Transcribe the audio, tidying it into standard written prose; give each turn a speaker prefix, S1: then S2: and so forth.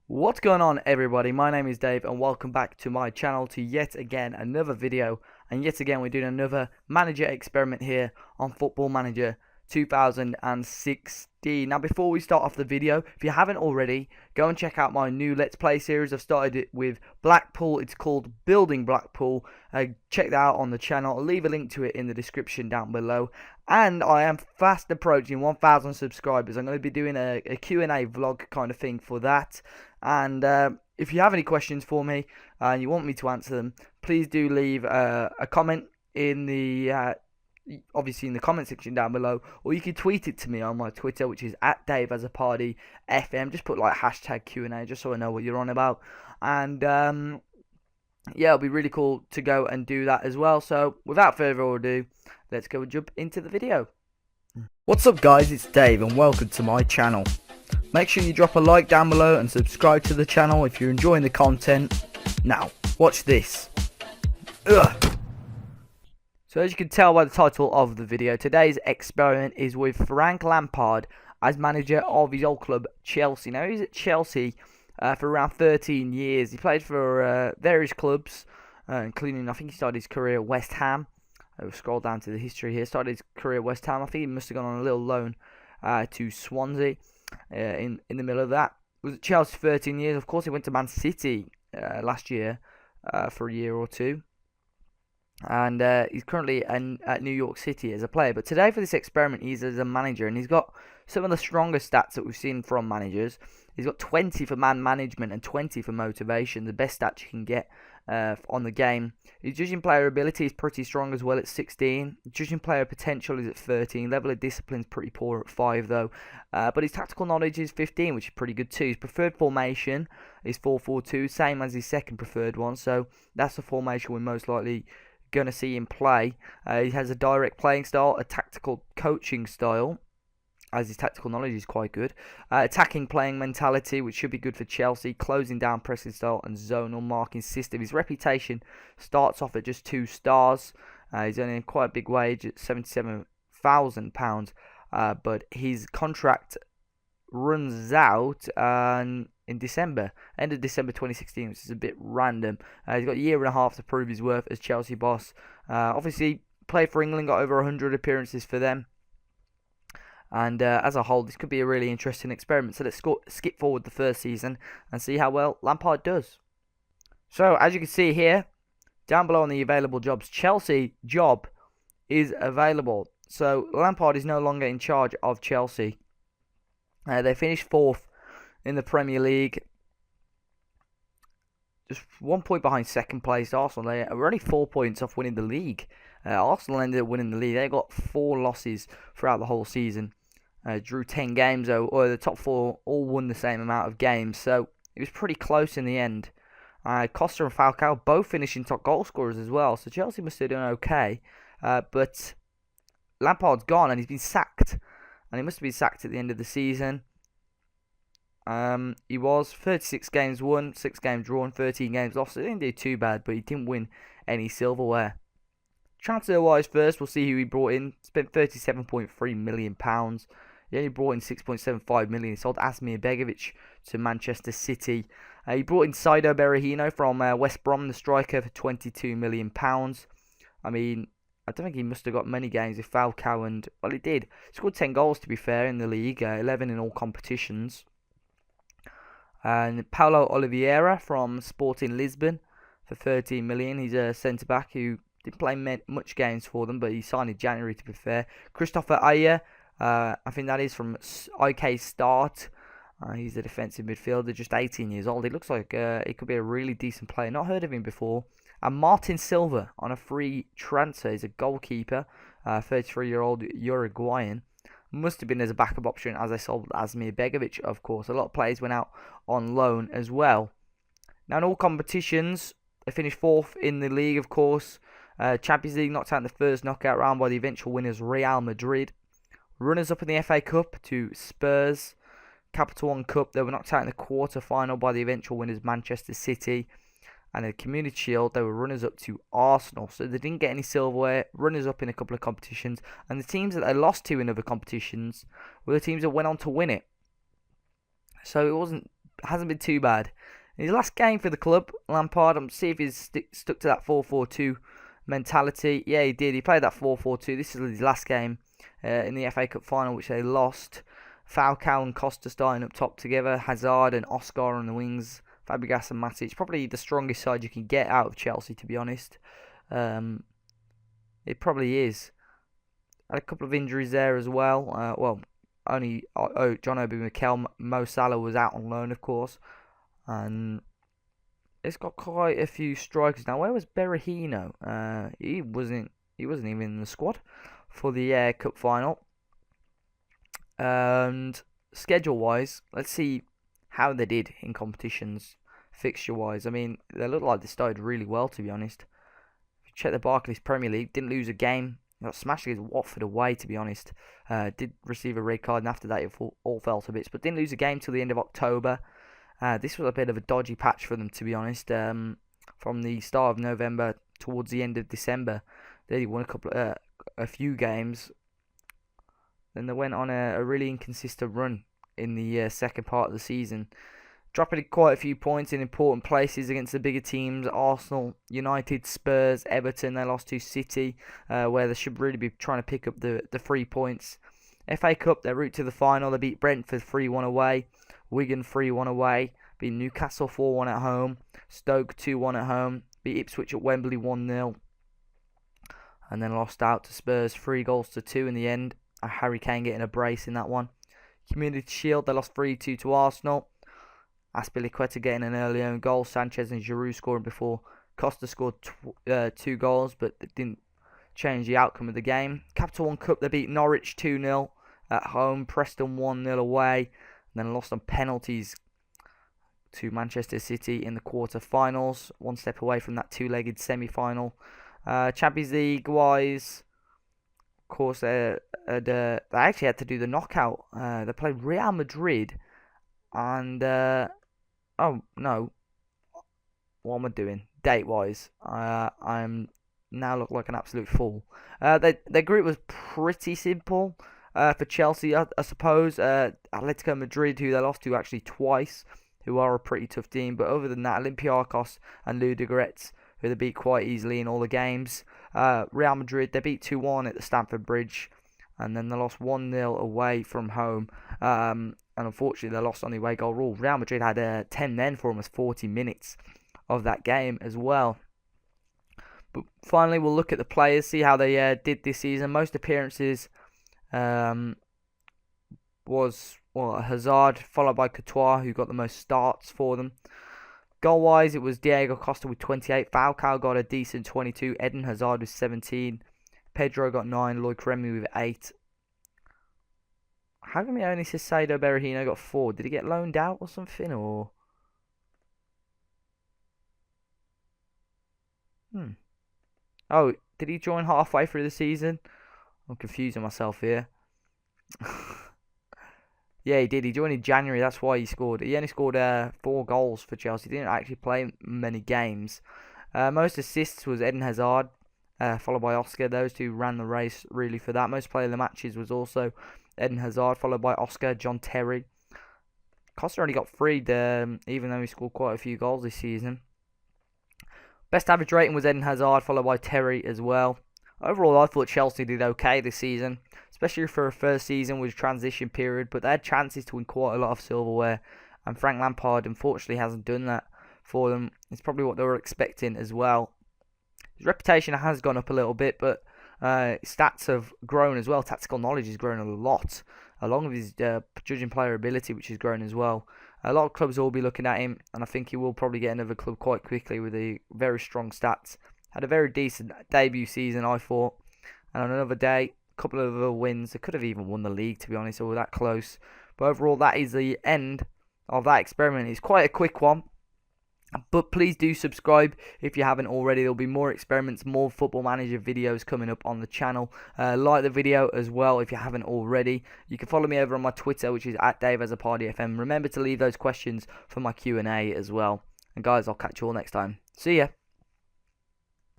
S1: What's going on, everybody? My name is Dave and welcome back to my channel to yet again another video, and yet again we're doing another manager experiment here on Football Manager 2016. Now before we start off the video, if you haven't already, go and check out my new Let's Play series. I've started it with Blackpool. It's called Building Blackpool. Check that out on the channel. I'll leave a link to it in the description down below. And I am fast approaching 1,000 subscribers. I'm going to be doing a Q&A vlog kind of thing for that. And if you have any questions for me and you want me to answer them, please do leave a comment in the obviously in the comment section down below, or you can tweet it to me on my Twitter, which is @DaveAsAPartyFM. Just put like hashtag Q&A just so I know what you're on about. And yeah, it'll be really cool to go and do that as well. So without further ado, let's go and jump into the video. What's up guys, it's Dave and welcome to my channel. Make sure you drop a like down below and subscribe to the channel if you're enjoying the content. Now, watch this. Ugh. So as you can tell by the title of the video, today's experiment is with Frank Lampard as manager of his old club Chelsea. Now he's at Chelsea for around 13 years. He played for various clubs, including, I think he started his career at West Ham. We'll scroll down to the history here. Started his career at West Ham. I think he must have gone on a little loan to Swansea in the middle of that. Was at Chelsea 13 years. Of course, he went to Man City last year for a year or two. And he's currently at New York City as a player. But today for this experiment, he's as a manager. And he's got some of the strongest stats that we've seen from managers. He's got 20 for man management and 20 for motivation. The best stats you can get on the game. His judging player ability is pretty strong as well at 16. Judging player potential is at 13. Level of discipline is pretty poor at 5 though. But his tactical knowledge is 15, which is pretty good too. His preferred formation is 4-4-2, same as his second preferred one. So that's the formation we're most likely going to see him play. He has a direct playing style, a tactical coaching style, as his tactical knowledge is quite good. Attacking playing mentality, which should be good for Chelsea. Closing down pressing style and zonal marking system. His reputation starts off at just 2 stars. He's earning quite a big wage at £77,000. But his contract runs out in December, end of December 2016, which is a bit random. He's got a year and a half to prove his worth as Chelsea boss. Obviously, played for England, got over 100 appearances for them. And as a whole, this could be a really interesting experiment. So let's skip forward the first season and see how well Lampard does. So as you can see here, down below on the available jobs, Chelsea job is available. So Lampard is no longer in charge of Chelsea. They finished 4th in the Premier League, just 1 point behind second place Arsenal. They were only 4 points off winning the league. Arsenal ended up winning the league. They got 4 losses throughout the whole season. Drew 10 games, or the top 4 all won the same amount of games. So it was pretty close in the end. Costa and Falcao both finishing top goal scorers as well. So Chelsea must have done okay. But Lampard's gone and he's been sacked. And he must have been sacked at the end of the season. He was 36 games won, 6 games drawn, 13 games lost. He didn't do too bad, but he didn't win any silverware. Transfer-wise first, we'll see who he brought in. Spent £37.3 million. He only brought in £6.75 million. He sold Asmir Begovic to Manchester City. He brought in Saido Berahino from West Brom, the striker, for £22 million. I mean, I don't think he must have got many games with Falcao, and well, he did. He scored 10 goals to be fair in the league, 11 in all competitions. And Paulo Oliveira from Sporting Lisbon for 13 million. He's a centre back who didn't play much games for them, but he signed in January to be fair. Christopher Ayer, I think that is from IK Start. He's a defensive midfielder, just 18 years old. He looks like he could be a really decent player. Not heard of him before. And Martin Silva on a free transfer. He's a goalkeeper, 33-year-old Uruguayan. Must have been as a backup option as I sold Asmir Begovic, of course. A lot of players went out on loan as well. Now, in all competitions, they finished 4th in the league, of course. Champions League knocked out in the first knockout round by the eventual winners Real Madrid. Runners-up in the FA Cup to Spurs. Capital One Cup, they were knocked out in the quarter-final by the eventual winners Manchester City. And the Community Shield, they were runners-up to Arsenal. So they didn't get any silverware, runners-up in a couple of competitions. And the teams that they lost to in other competitions were the teams that went on to win it. So it wasn't hasn't been too bad. In his last game for the club, Lampard, I'm see if he's stuck to that 4-4-2 mentality. Yeah, he did. He played that 4-4-2. This is his last game in the FA Cup final, which they lost. Falcao and Costa starting up top together. Hazard and Oscar on the wings. Fabregas and Matic. Probably the strongest side you can get out of Chelsea, to be honest. It probably is. Had a couple of injuries there as well. Only John Obi Mikel. Mo Salah was out on loan, of course. And it's got quite a few strikers now. Where was Berahino? He wasn't even in the squad for the cup final. And schedule-wise, let's see how they did in competitions, fixture-wise. I mean, they look like they started really well, to be honest. If you check the Barclays Premier League, didn't lose a game. Got smashed against Watford away, to be honest. Did receive a red card, and after that it all fell to bits. But didn't lose a game till the end of October. This was a bit of a dodgy patch for them, to be honest. From the start of November towards the end of December, they won a few games. Then they went on a really inconsistent run in the second part of the season, dropping quite a few points in important places against the bigger teams: Arsenal, United, Spurs, Everton. They lost to City, where they should really be trying to pick up the 3 points. FA Cup, their route to the final, they beat Brentford 3-1 away, Wigan 3-1 away, beat Newcastle 4-1 at home, Stoke 2-1 at home, beat Ipswich at Wembley 1-0, and then lost out to Spurs 3-2 in the end. Harry Kane getting a brace in that one. Community Shield, they lost 3-2 to Arsenal. Azpilicueta getting an early own goal. Sanchez and Giroud scoring before Costa scored 2 goals, but it didn't change the outcome of the game. Capital One Cup, they beat Norwich 2-0 at home. Preston 1-0 away. And then lost on penalties to Manchester City in the quarter-finals. One step away from that two-legged semi-final. Champions League-wise, of course, they actually had to do the knockout. They played Real Madrid, and oh no, what am I doing? Date-wise, I'm now look like an absolute fool. Their group was pretty simple for Chelsea, I suppose. Atletico Madrid, who they lost to actually twice, who are a pretty tough team. But other than that, Olympiacos and Ludogorets, who they beat quite easily in all the games. Real Madrid, they beat 2-1 at the Stamford Bridge, and then they lost 1-0 away from home. And unfortunately, they lost on the away goal rule. Real Madrid had 10 men for almost 40 minutes of that game as well. But finally, we'll look at the players, see how they did this season. Most appearances was Hazard, followed by Courtois, who got the most starts for them. Goal-wise, it was Diego Costa with 28. Falcao got a decent 22. Eden Hazard with 17. Pedro got 9. Loic Remy with 8. How come only Caicedo Berahino got 4? Did he get loaned out or something? Or oh, did he join halfway through the season? I'm confusing myself here. Yeah, he did. He joined in January. That's why he scored. He only scored 4 goals for Chelsea. He didn't actually play many games. Most assists was Eden Hazard, followed by Oscar. Those two ran the race really for that. Most player of the matches was also Eden Hazard, followed by Oscar, John Terry. Costa only got freed, even though he scored quite a few goals this season. Best average rating was Eden Hazard, followed by Terry as well. Overall, I thought Chelsea did okay this season, especially for a first season with a transition period, but they had chances to win quite a lot of silverware, and Frank Lampard unfortunately hasn't done that for them. It's probably what they were expecting as well. His reputation has gone up a little bit, but his stats have grown as well. Tactical knowledge has grown a lot, along with his judging player ability, which has grown as well. A lot of clubs will be looking at him, and I think he will probably get another club quite quickly with the very strong stats. Had a very decent debut season, I thought. And on another day, a couple of other wins. They could have even won the league, to be honest, or that close. But overall, that is the end of that experiment. It's quite a quick one. But please do subscribe if you haven't already. There'll be more experiments, more Football Manager videos coming up on the channel. Like the video as well if you haven't already. You can follow me over on my Twitter, which is @DaveAsAPartyFM. Remember to leave those questions for my Q&A as well. And guys, I'll catch you all next time. See ya.